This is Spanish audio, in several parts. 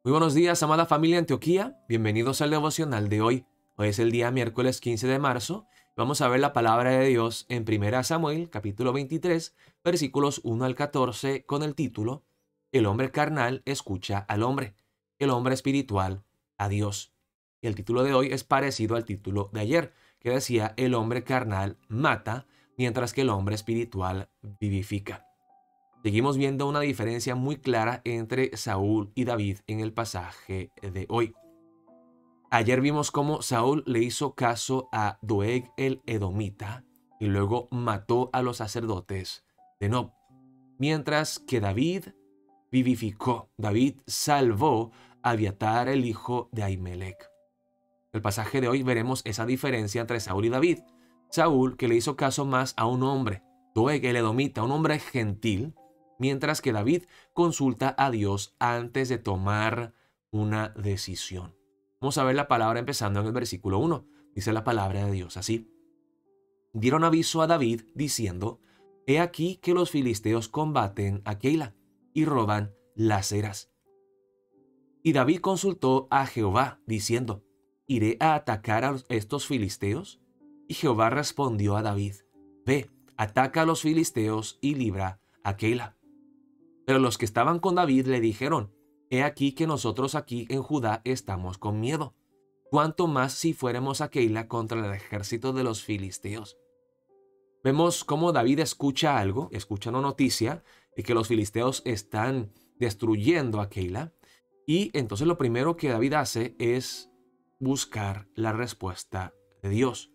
Muy buenos días, amada familia Antioquía. Bienvenidos al devocional de hoy. Hoy es el día miércoles 15 de marzo. Vamos a ver la palabra de Dios en 1 Samuel, capítulo 23, versículos 1 al 14, con el título: El hombre carnal escucha al hombre, el hombre espiritual a Dios. Y el título de hoy es parecido al título de ayer, que decía: El hombre carnal mata, mientras que el hombre espiritual vivifica. Seguimos viendo una diferencia muy clara entre Saúl y David en el pasaje de hoy. Ayer vimos cómo Saúl le hizo caso a Doeg el Edomita y luego mató a los sacerdotes de Nob, mientras que David vivificó. David salvó a Abiatar, el hijo de Ahimelech. En el pasaje de hoy veremos esa diferencia entre Saúl y David. Saúl, que le hizo caso más a un hombre, Doeg el Edomita, un hombre gentil, mientras que David consulta a Dios antes de tomar una decisión. Vamos a ver la palabra empezando en el versículo 1. Dice la palabra de Dios así: Dieron aviso a David diciendo: He aquí que los filisteos combaten a Keila y roban las eras. Y David consultó a Jehová diciendo: ¿Iré a atacar a estos filisteos? Y Jehová respondió a David: Ve, ataca a los filisteos y libra a Keila. Pero los que estaban con David le dijeron: He aquí que nosotros aquí en Judá estamos con miedo. ¿Cuánto más si fuéramos a Keila contra el ejército de los filisteos? Vemos cómo David escucha algo, escucha una noticia de que los filisteos están destruyendo a Keila. Y entonces lo primero que David hace es buscar la respuesta de Dios.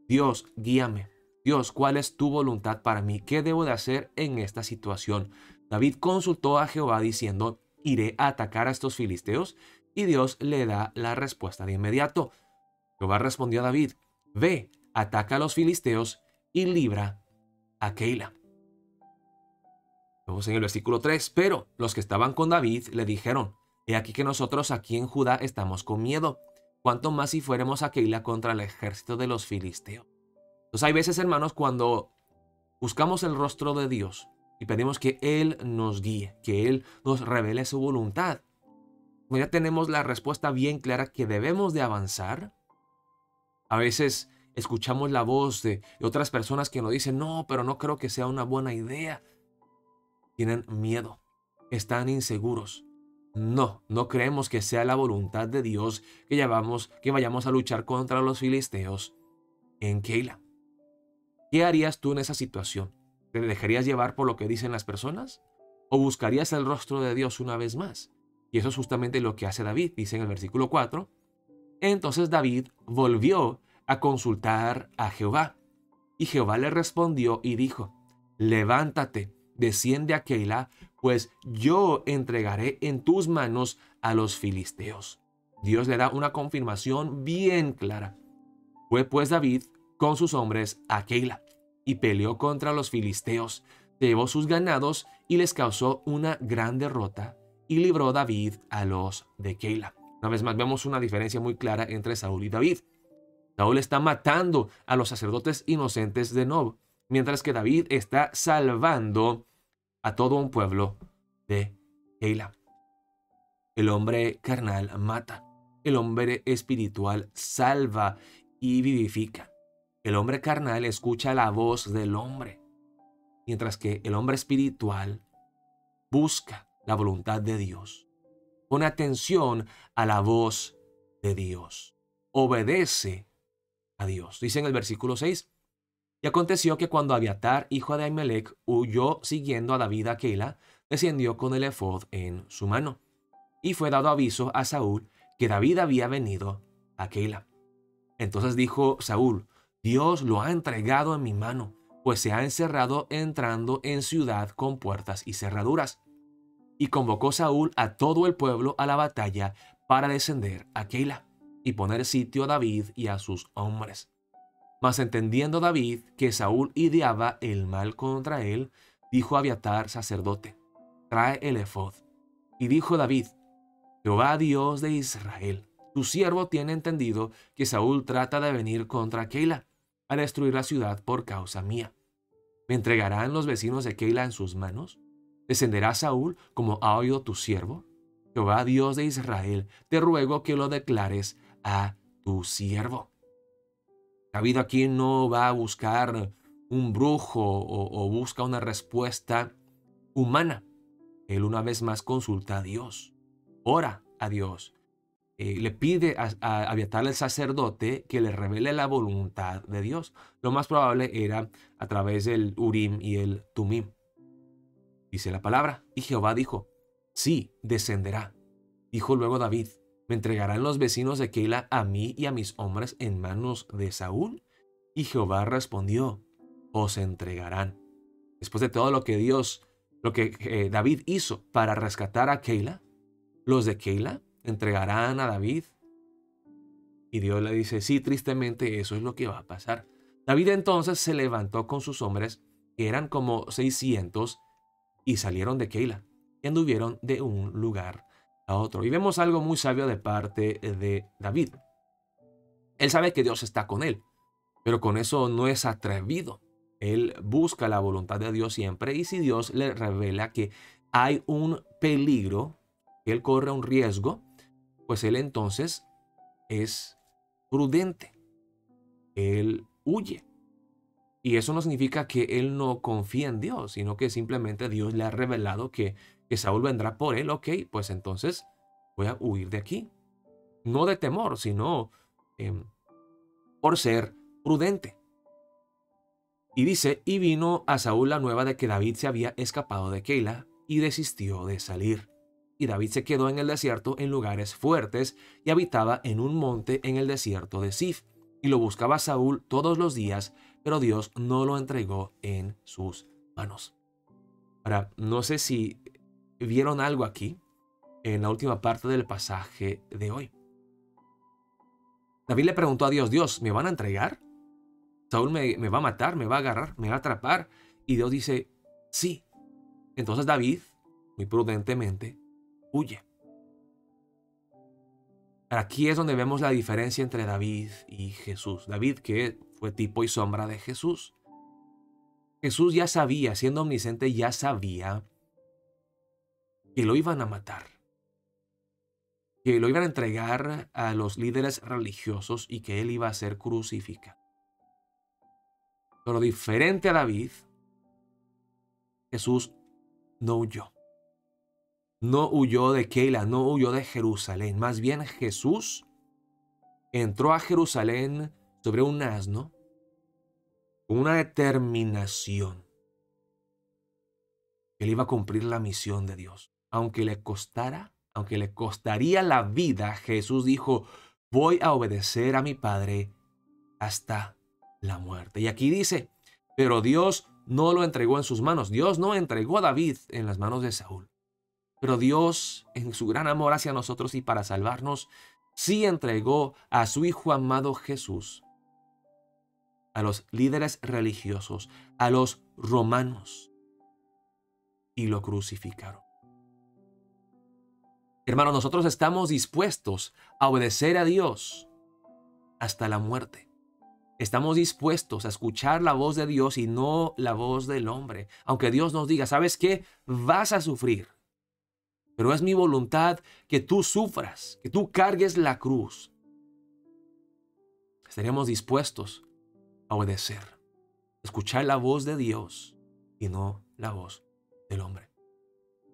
Dios, guíame. Dios, ¿cuál es tu voluntad para mí? ¿Qué debo de hacer en esta situación? David consultó a Jehová diciendo: ¿Iré a atacar a estos filisteos? Y Dios le da la respuesta de inmediato. Jehová respondió a David: Ve, ataca a los filisteos y libra a Keila. Vemos en el versículo 3, pero los que estaban con David le dijeron: He aquí que nosotros aquí en Judá estamos con miedo. ¿Cuánto más si fuéramos a Keila contra el ejército de los filisteos? Entonces hay veces, hermanos, cuando buscamos el rostro de Dios y pedimos que Él nos guíe, que Él nos revele su voluntad, cuando ya tenemos la respuesta bien clara que debemos de avanzar, a veces escuchamos la voz de otras personas que nos dicen: no, pero no creo que sea una buena idea. Tienen miedo, están inseguros. No creemos que sea la voluntad de Dios que vayamos a luchar contra los filisteos en Keila. ¿Qué harías tú en esa situación? ¿Te dejarías llevar por lo que dicen las personas? ¿O buscarías el rostro de Dios una vez más? Y eso es justamente lo que hace David, dice en el versículo 4. Entonces David volvió a consultar a Jehová. Y Jehová le respondió y dijo: Levántate, desciende a Keila, pues yo entregaré en tus manos a los filisteos. Dios le da una confirmación bien clara. Fue pues David con sus hombres a Keila y peleó contra los filisteos, llevó sus ganados y les causó una gran derrota, y libró David a los de Keila. Una vez más vemos una diferencia muy clara entre Saúl y David. Saúl está matando a los sacerdotes inocentes de Nob, mientras que David está salvando a todo un pueblo de Keila. El hombre carnal mata, el hombre espiritual salva y vivifica. El hombre carnal escucha la voz del hombre, mientras que el hombre espiritual busca la voluntad de Dios. Pone atención a la voz de Dios. Obedece a Dios. Dice en el versículo 6: Y aconteció que cuando Abiatar, hijo de Ahimelech, huyó siguiendo a David a Keila, descendió con el efod en su mano. Y fue dado aviso a Saúl que David había venido a Keila. Entonces dijo Saúl: Dios lo ha entregado en mi mano, pues se ha encerrado entrando en ciudad con puertas y cerraduras. Y convocó Saúl a todo el pueblo a la batalla para descender a Keila y poner sitio a David y a sus hombres. Mas entendiendo David que Saúl ideaba el mal contra él, dijo a Abiatar sacerdote: Trae el efod. Y dijo David: Jehová Dios de Israel, tu siervo tiene entendido que Saúl trata de venir contra Keila a destruir la ciudad por causa mía. ¿Me entregarán los vecinos de Keila en sus manos? ¿Descenderá Saúl como ha oído tu siervo? Jehová Dios de Israel, te ruego que lo declares a tu siervo. David aquí no va a buscar un brujo o busca una respuesta humana. Él una vez más consulta a Dios, ora a Dios. Le pide a Abiatar el sacerdote que le revele la voluntad de Dios. Lo más probable era a través del Urim y el Tumim. Dice la palabra, y Jehová dijo, sí, descenderá. Dijo luego David, ¿me entregarán los vecinos de Keila a mí y a mis hombres en manos de Saúl? Y Jehová respondió, os entregarán. Después de todo lo que David hizo para rescatar a Keila, los de Keila entregarán a David. Y Dios le dice, sí, tristemente eso es lo que va a pasar. David entonces se levantó con sus hombres, que eran como 600, y salieron de Keila, y anduvieron de un lugar a otro. Y vemos algo muy sabio de parte de David. Él sabe que Dios está con él, pero con eso no es atrevido. Él busca la voluntad de Dios siempre, y si Dios le revela que hay un peligro, que él corre un riesgo, pues él entonces es prudente. Él huye. Y eso no significa que él no confía en Dios, sino que simplemente Dios le ha revelado que Saúl vendrá por él. Ok, pues entonces voy a huir de aquí. No de temor, sino por ser prudente. Y dice, y vino a Saúl la nueva de que David se había escapado de Keila y desistió de salir. Y David se quedó en el desierto en lugares fuertes y habitaba en un monte en el desierto de Sif. Y lo buscaba Saúl todos los días, pero Dios no lo entregó en sus manos. Ahora, no sé si vieron algo aquí en la última parte del pasaje de hoy. David le preguntó a Dios, Dios, ¿me van a entregar? Saúl me va a matar, me va a agarrar, me va a atrapar. Y Dios dice, sí. Entonces David, muy prudentemente, huye. Aquí es donde vemos la diferencia entre David y Jesús. David, que fue tipo y sombra de Jesús. Jesús ya sabía, siendo omnisciente, ya sabía que lo iban a matar, que lo iban a entregar a los líderes religiosos y que él iba a ser crucificado. Pero diferente a David, Jesús no huyó. No huyó de Keila, no huyó de Jerusalén. Más bien Jesús entró a Jerusalén sobre un asno con una determinación. Él iba a cumplir la misión de Dios. Aunque le costaría la vida, Jesús dijo, voy a obedecer a mi Padre hasta la muerte. Y aquí dice, pero Dios no lo entregó en sus manos. Dios no entregó a David en las manos de Saúl. Pero Dios, en su gran amor hacia nosotros y para salvarnos, sí entregó a su Hijo amado Jesús a los líderes religiosos, a los romanos, y lo crucificaron. Hermanos, nosotros estamos dispuestos a obedecer a Dios hasta la muerte. Estamos dispuestos a escuchar la voz de Dios y no la voz del hombre. Aunque Dios nos diga, ¿sabes qué? Vas a sufrir. Pero es mi voluntad que tú sufras, que tú cargues la cruz. Estaríamos dispuestos a obedecer, escuchar la voz de Dios y no la voz del hombre.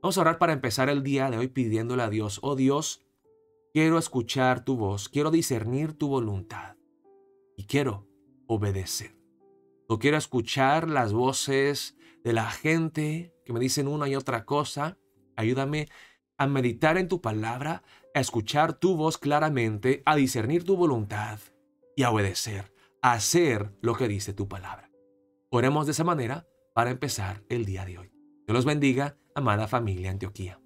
Vamos a orar para empezar el día de hoy pidiéndole a Dios, oh Dios, quiero escuchar tu voz, quiero discernir tu voluntad y quiero obedecer. No quiero escuchar las voces de la gente que me dicen una y otra cosa. Ayúdame a meditar en tu palabra, a escuchar tu voz claramente, a discernir tu voluntad y a obedecer, a hacer lo que dice tu palabra. Oremos de esa manera para empezar el día de hoy. Dios los bendiga, amada familia Antioquía.